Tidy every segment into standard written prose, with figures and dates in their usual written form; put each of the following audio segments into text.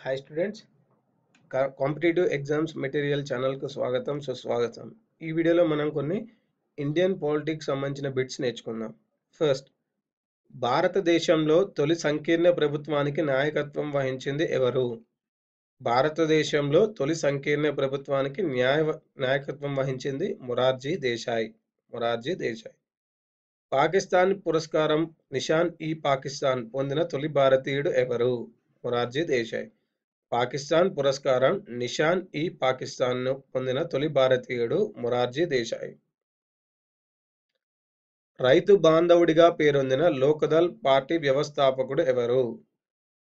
Hi students, competitive exams material ఛానల్కు స్వాగతం సుస్వాగతం. ఈ వీడియోలో మనం కొన్ని ఇండియన్ పాలిటిక్స్ సంబంధించిన బిట్స్ నేర్చుకుందాం. ఫస్ట్, భారతదేశంలో తొలి సంకీర్ణ ప్రభుత్వానికి నాయకత్వం వహించింది ఎవరు? భారతదేశంలో తొలి సంకీర్ణ ప్రభుత్వానికి నాయకత్వం వహించింది మొరార్జీ దేశాయ్. పాకిస్తాన్ పురస్కారం నిషాన్-ఇ-పాకిస్తాన్ పొందిన తొలి భారతీయుడు ఎవరు? మొరార్జీ దేశాయ్. పాకిస్తాన్ పురస్కారం నిషాన్-ఇ-పాకిస్తాన్ను పొందిన తొలి భారతీయుడు మొరార్జీ దేశాయ్. రైతు బాంధవుడిగా పేరొందిన లోక్దళ్ పార్టీ వ్యవస్థాపకుడు ఎవరు?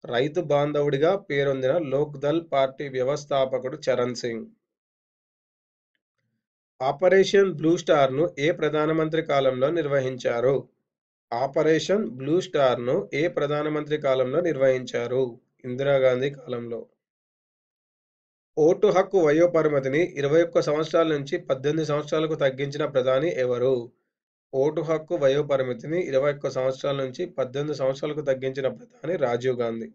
రైతు బాంధవుడిగా పేరొందిన లోక్దళ్ పార్టీ వ్యవస్థాపకుడు చరణ్ సింగ్. ఆపరేషన్ బ్లూ స్టార్ను ఏ ప్రధానమంత్రి కాలంలో నిర్వహించారు? ఆపరేషన్ బ్లూ స్టార్ను ఏ ప్రధానమంత్రి కాలంలో నిర్వహించారు? ఇందిరాగాంధీ కాలంలో. ఓటు హక్కు వయోపరిమితిని 21 సంవత్సరాల నుంచి 18 సంవత్సరాలకు తగ్గించిన ప్రధాని ఎవరు? ఓటు హక్కు వయోపరిమితిని 21 సంవత్సరాల నుంచి 18 సంవత్సరాలకు తగ్గించిన ప్రధాని రాజీవ్ గాంధీ.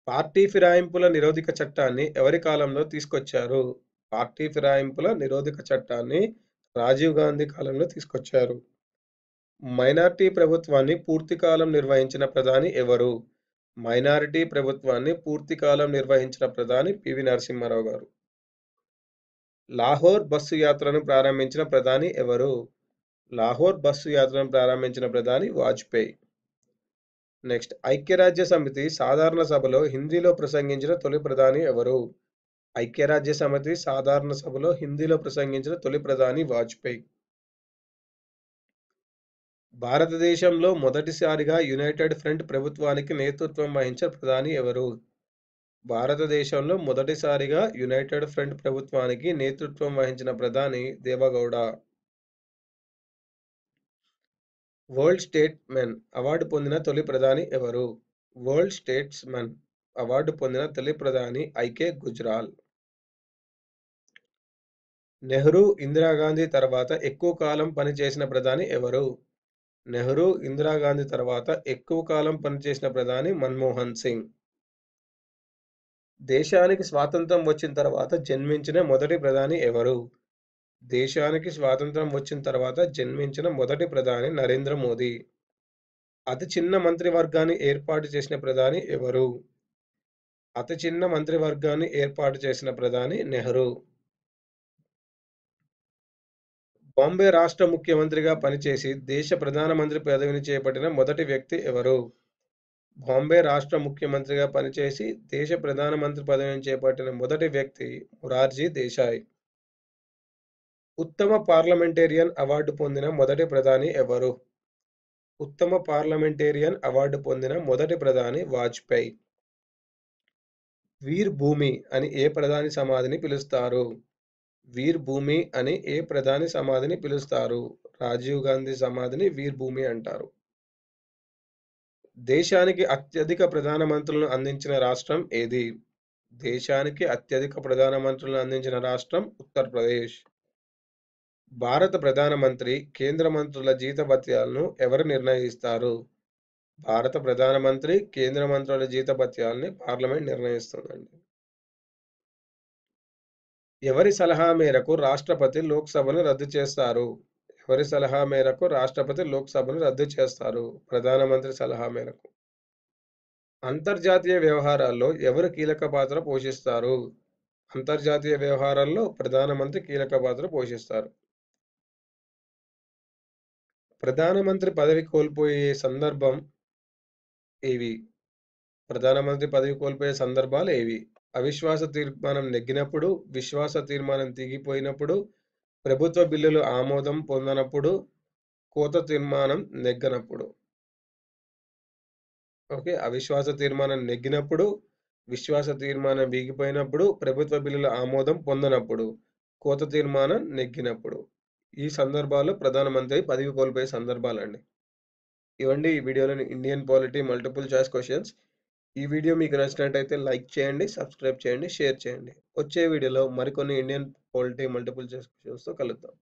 పార్టీ ఫిరాయింపుల నిరోధక చట్టాన్ని ఎవరి కాలంలో తీసుకొచ్చారు? పార్టీ ఫిరాయింపుల నిరోధక చట్టాన్ని రాజీవ్ గాంధీ కాలంలో తీసుకొచ్చారు. మైనారిటీ ప్రభుత్వాన్ని పూర్తికాలం నిర్వహించిన ప్రధాని ఎవరు? మైనారిటీ ప్రభుత్వాన్ని పూర్తికాలం నిర్వహించిన ప్రధాని పివి నరసింహారావు గారు. లాహోర్ బస్సు యాత్రను ప్రారంభించిన ప్రధాని ఎవరు? లాహోర్ బస్సు యాత్రను ప్రారంభించిన ప్రధాని వాజ్పేయి. నెక్స్ట్, ఐక్యరాజ్య సమితి సాధారణ సభలో హిందీలో ప్రసంగించిన తొలి ప్రధాని ఎవరు? ఐక్యరాజ్య సమితి సాధారణ సభలో హిందీలో ప్రసంగించిన తొలి ప్రధాని వాజ్పేయి. భారతదేశంలో మొదటిసారిగా యునైటెడ్ ఫ్రంట్ ప్రభుత్వానికి నేతృత్వం వహించిన ప్రధాని ఎవరు? భారతదేశంలో మొదటిసారిగా యునైటెడ్ ఫ్రంట్ ప్రభుత్వానికి నేతృత్వం వహించిన ప్రధాని దేవగౌడ. వరల్డ్ స్టేట్స్మన్ అవార్డు పొందిన తొలి ప్రధాని ఎవరు? వరల్డ్ స్టేట్స్మన్ అవార్డు పొందిన తొలి ప్రధాని ఐకే గుజ్రాల్. నెహ్రూ, ఇందిరాగాంధీ తర్వాత ఎక్కువ కాలం పనిచేసిన ప్రధాని ఎవరు? నెహ్రూ, ఇందిరాగాంధీ తర్వాత ఎక్కువ కాలం పనిచేసిన ప్రధాని మన్మోహన్ సింగ్. దేశానికి స్వాతంత్రం వచ్చిన తర్వాత జన్మించిన మొదటి ప్రధాని ఎవరు? దేశానికి స్వాతంత్రం వచ్చిన తర్వాత జన్మించిన మొదటి ప్రధాని నరేంద్ర మోదీ. అతి చిన్న మంత్రివర్గాన్ని ఏర్పాటు చేసిన ప్రధాని ఎవరు? అతి చిన్న మంత్రివర్గాన్ని ఏర్పాటు చేసిన ప్రధాని నెహ్రూ. బాంబే రాష్ట్ర ముఖ్యమంత్రిగా పనిచేసి దేశ ప్రధానమంత్రి పదవిని చేపట్టిన మొదటి వ్యక్తి ఎవరు? బాంబే రాష్ట్ర ముఖ్యమంత్రిగా పనిచేసి దేశ ప్రధానమంత్రి పదవిని చేపట్టిన మొదటి వ్యక్తి మొరార్జీ దేశాయ్. ఉత్తమ పార్లమెంటేరియన్ అవార్డు పొందిన మొదటి ప్రధాని ఎవరు? ఉత్తమ పార్లమెంటేరియన్ అవార్డు పొందిన మొదటి ప్రధాని వాజ్పేయి. వీర్ భూమి అని ఏ ప్రధాని సమాధిని పిలుస్తారు? వీర్ భూమి అని ఏ ప్రధాని సమాధిని పిలుస్తారు? రాజీవ్ గాంధీ సమాధిని వీర్ భూమి అంటారు. దేశానికి అత్యధిక ప్రధానమంత్రులను అందించిన రాష్ట్రం ఏది? దేశానికి అత్యధిక ప్రధానమంత్రులను అందించిన రాష్ట్రం ఉత్తరప్రదేశ్. భారత ప్రధానమంత్రి, కేంద్ర మంత్రుల జీతభత్యాలను ఎవరు నిర్ణయిస్తారు? భారత ప్రధానమంత్రి, కేంద్ర మంత్రుల జీతభత్యాలని పార్లమెంట్ నిర్ణయిస్తుందండి. ఎవరి సలహా మేరకు రాష్ట్రపతి లోక్సభను రద్దు చేస్తారు? ఎవరి సలహా మేరకు రాష్ట్రపతి లోక్సభను రద్దు చేస్తారు? ప్రధానమంత్రి సలహా మేరకు. అంతర్జాతీయ వ్యవహారాల్లో ఎవరు కీలక పాత్ర పోషిస్తారు? అంతర్జాతీయ వ్యవహారాల్లో ప్రధానమంత్రి కీలక పాత్ర పోషిస్తారు. ప్రధానమంత్రి పదవి కోల్పోయే సందర్భం ఏవి? ప్రధానమంత్రి పదవి కోల్పోయే సందర్భాలు ఏవి? అవిశ్వాస తీర్మానం నెగ్గినప్పుడు, విశ్వాస తీర్మానం తెగిపోయినప్పుడు, ప్రభుత్వ బిల్లులు ఆమోదం పొందనప్పుడు, కోత తీర్మానం నెగ్గనప్పుడు. ఓకే, అవిశ్వాస తీర్మానం నెగ్గినప్పుడు, విశ్వాస తీర్మానం వీగిపోయినప్పుడు, ప్రభుత్వ బిల్లుల ఆమోదం పొందనప్పుడు, కోత తీర్మానం నెగ్గినప్పుడు. ఈ సందర్భాల్లో ప్రధానమంత్రి పదవి కోల్పోయే సందర్భాలండి. ఇవ్వండి ఈ వీడియోలోని Indian polity multiple choice questions. ఈ వీడియో మీకు నచ్చినట్టయితే లైక్ చేయండి, సబ్స్క్రైబ్ చేయండి, షేర్ చేయండి. వచ్చే వీడియోలో మరికొన్ని ఇండియన్ పాలిటీ మల్టిపుల్ చాయిస్ క్వశ్చన్స్తో కలుద్దాం.